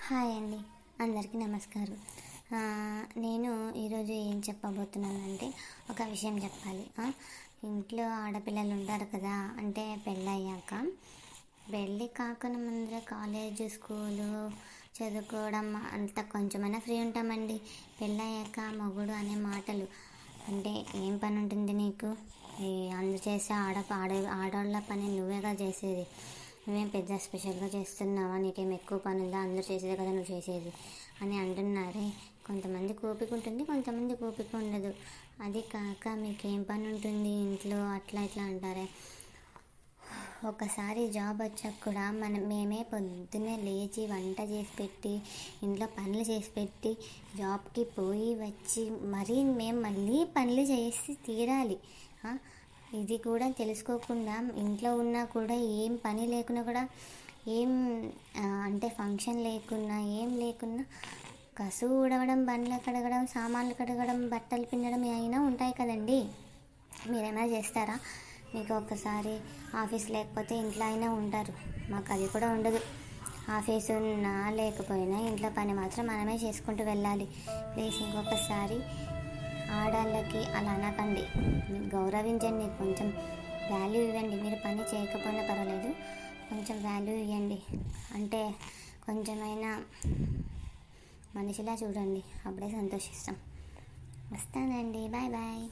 Hi అండి, అందరికీ నమస్కారం. నేను ఈరోజు ఏం చెప్పబోతున్నానంటే ఒక విషయం చెప్పాలి. ఇంట్లో ఆడపిల్లలు ఉంటారు కదా, అంటే పెళ్ళయ్యాక పెళ్ళి కాకుండా ముందర కాలేజ్ స్కూలు చదువుకోవడం అంత కొంచెమైనా ఫ్రీ ఉంటామండి. పెళ్ళయ్యాక మొగుడు అనే మాటలు అంటే ఏం పని ఉంటుంది నీకు, అందరు చేసే ఆడవాళ్ళ పని నువ్వేగా చేసేది, నువ్వేం పెద్ద స్పెషల్గా చేస్తున్నావా, నీకేం ఎక్కువ పని ఉందా, అందరూ చేసేదే కదా నువ్వు చేసేది అని అంటున్నారే. కొంతమంది ఓపిక ఉంటుంది, కొంతమంది ఓపిక ఉండదు. అది కాక మీకేం పని ఉంటుంది ఇంట్లో అట్లా ఇట్లా అంటారే. ఒకసారి జాబ్ వచ్చాక కూడా మేమే పొద్దున్నే లేచి వంట చేసి పెట్టి ఇంట్లో పనులు చేసి పెట్టి జాబ్కి పోయి వచ్చి మరీ మేము మళ్ళీ పనులు చేసి తీరాలి. ఇది కూడా తెలుసుకోకుండా ఇంట్లో ఉన్నా కూడా ఏం పని లేకున్నా కూడా ఏం అంటే ఫంక్షన్ లేకున్నా ఏం లేకున్నా కసువు ఊడవడం, బండ్లు కడగడం, సామాన్లు కడగడం, బట్టలు పిండడం అయినా ఉంటాయి కదండి. మీరేమైనా చేస్తారా? మీకు ఒక్కసారి ఆఫీస్ లేకపోతే ఇంట్లో అయినా ఉంటారు, మాకు అది కూడా ఉండదు. ఆఫీస్ ఉన్నా లేకపోయినా ఇంట్లో పని మాత్రం మనమే చేసుకుంటూ వెళ్ళాలి. ప్లీజ్ ఇంకొకసారి ఆడవాళ్ళకి అలా అనకండి, గౌరవించండి, కొంచెం వాల్యూ ఇవ్వండి. మీరు పని చేయకపోయినా పర్వాలేదు, కొంచెం వాల్యూ ఇవ్వండి. అంటే కొంచెమైనా మనిషిలా చూడండి, అప్పుడే సంతోషిస్తాం. వస్తానండి, బాయ్ బాయ్.